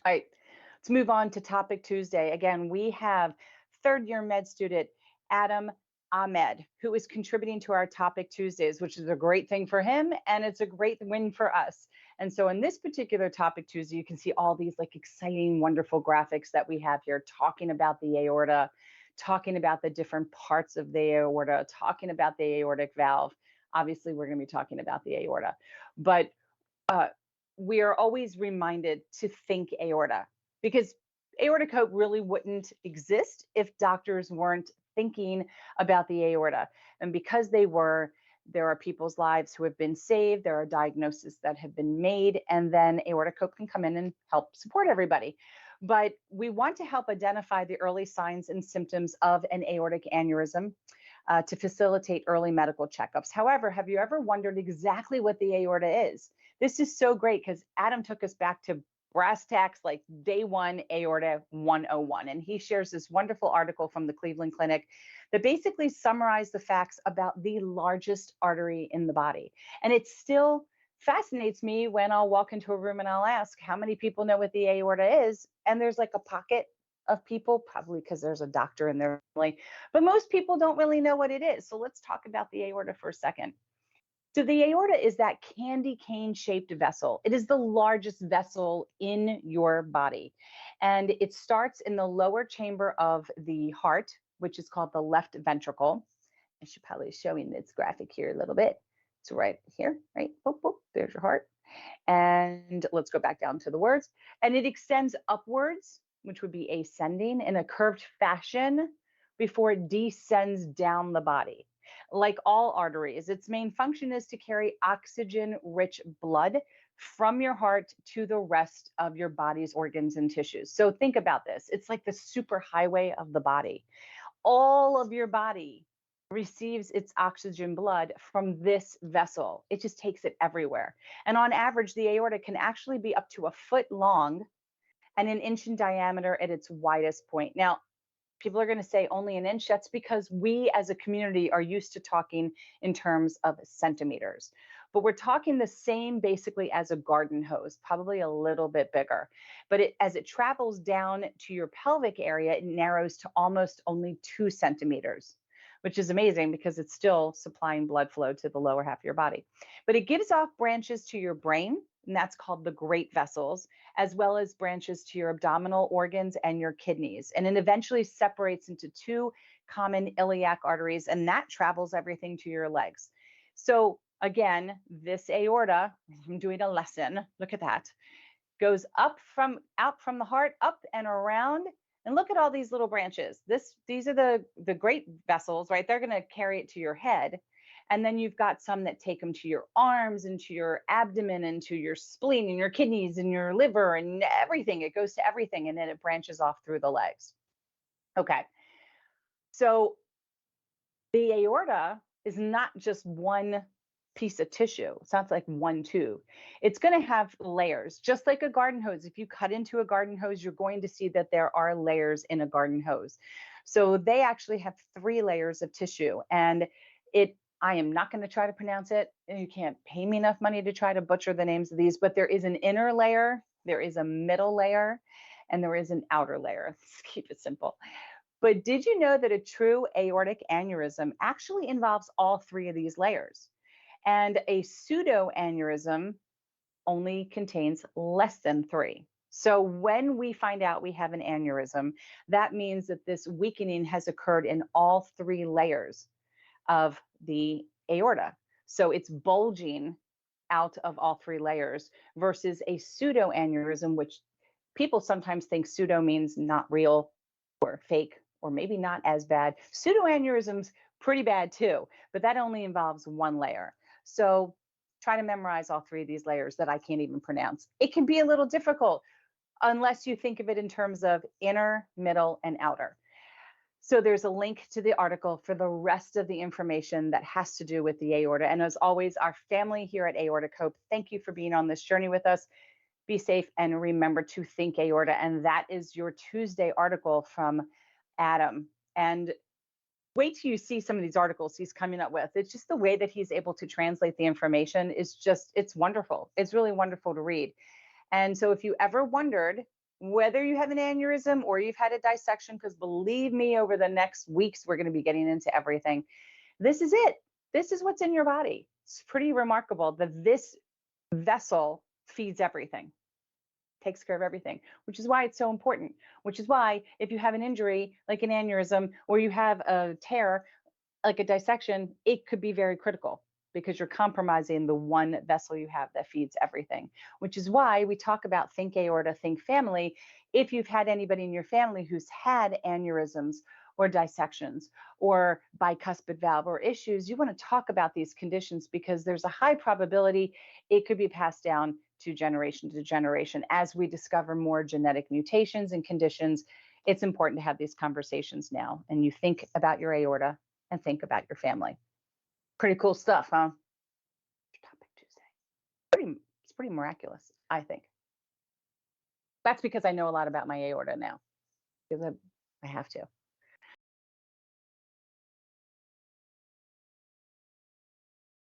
All right, let's move on to Topic Tuesday. Again, we have third year med student Adam Ahmed, who is contributing to our Topic Tuesdays, which is a great thing for him and it's a great win for us. And so in this particular Topic Tuesday, you can see all these like exciting, wonderful graphics that we have here talking about the aorta, talking about the different parts of the aorta, talking about the aortic valve. Obviously, we're going to be talking about the aorta, but uh, we are always reminded to think aorta because aortic hope really wouldn't exist if doctors weren't thinking about the aorta. And because they were, there are people's lives who have been saved, there are diagnoses that have been made, and then aortic hope can come in and help support everybody. But we want to help identify the early signs and symptoms of an aortic aneurysm to facilitate early medical checkups. However, have you ever wondered exactly what the aorta is? This is so great because Adam took us back to brass tacks, like day one, aorta 101. And he shares this wonderful article from the Cleveland Clinic that basically summarized the facts about the largest artery in the body. And it still fascinates me when I'll walk into a room and I'll ask how many people know what the aorta is. And there's like a pocket of people, probably because there's a doctor in their family, but most people don't really know what it is. So let's talk about the aorta for a second. So the aorta is that candy cane shaped vessel. It is the largest vessel in your body. And it starts in the lower chamber of the heart, which is called the left ventricle. I should probably show you this graphic here a little bit. It's right here, right? Boop, boop, there's your heart. And let's go back down to the words. And it extends upwards, which would be ascending in a curved fashion before it descends down the body. Like all arteries, its main function is to carry oxygen-rich blood from your heart to the rest of your body's organs and tissues. So think about this. It's like the superhighway of the body. All of your body receives its oxygen blood from this vessel. It just takes it everywhere. And on average, the aorta can actually be up to a foot long and an inch in diameter at its widest point. Now, people are going to say only an inch. That's because we as a community are used to talking in terms of centimeters. But we're talking the same basically as a garden hose, probably a little bit bigger. But as it travels down to your pelvic area, it narrows to almost only 2 centimeters, which is amazing because it's still supplying blood flow to the lower half of your body. But it gives off branches to your brain, and that's called the great vessels, as well as branches to your abdominal organs and your kidneys. And it eventually separates into two common iliac arteries, and that travels everything to your legs. So again, this aorta, I'm doing a lesson, look at that, goes out from the heart, up and around. And look at all these little branches. These are the great vessels, right? They're going to carry it to your head. And then you've got some that take them to your arms and to your abdomen and to your spleen and your kidneys and your liver and everything. It goes to everything and then it branches off through the legs. Okay. So the aorta is not just one piece of tissue. It's not like one tube. It's going to have layers, just like a garden hose. If you cut into a garden hose, you're going to see that there are layers in a garden hose. So they actually have 3 layers of tissue. And I am not going to try to pronounce it. You can't pay me enough money to try to butcher the names of these, but there is an inner layer, there is a middle layer, and there is an outer layer. Let's keep it simple. But did you know that a true aortic aneurysm actually involves all 3 of these layers? And a pseudoaneurysm only contains less than 3. So when we find out we have an aneurysm, that means that this weakening has occurred in all 3 layers of the aorta. So it's bulging out of all 3 layers versus a pseudoaneurysm, which people sometimes think pseudo means not real or fake or maybe not as bad. Pseudoaneurysms pretty bad too, but that only involves 1 layer. So try to memorize all 3 of these layers that I can't even pronounce. It can be a little difficult unless you think of it in terms of inner, middle, and outer. So there's a link to the article for the rest of the information that has to do with the aorta. And as always, our family here at Aortic Hope, thank you for being on this journey with us. Be safe and remember to think aorta. And that is your Tuesday article from Adam. And wait till you see some of these articles he's coming up with. It's just the way that he's able to translate the information is just, it's wonderful. It's really wonderful to read. And so if you ever wondered whether you have an aneurysm or you've had a dissection, because believe me, over the next weeks, we're going to be getting into everything. This is it. This is what's in your body. It's pretty remarkable that this vessel feeds everything, takes care of everything, which is why it's so important. Which is why if you have an injury like an aneurysm or you have a tear like a dissection, it could be very critical because you're compromising the one vessel you have that feeds everything, which is why we talk about think aorta, think family. If you've had anybody in your family who's had aneurysms or dissections or bicuspid valve or issues, you want to talk about these conditions because there's a high probability it could be passed down to generation. As we discover more genetic mutations and conditions, it's important to have these conversations now. And you think about your aorta and think about your family. Pretty cool stuff, huh? Topic Tuesday. It's pretty miraculous, I think. That's because I know a lot about my aorta now because I have to.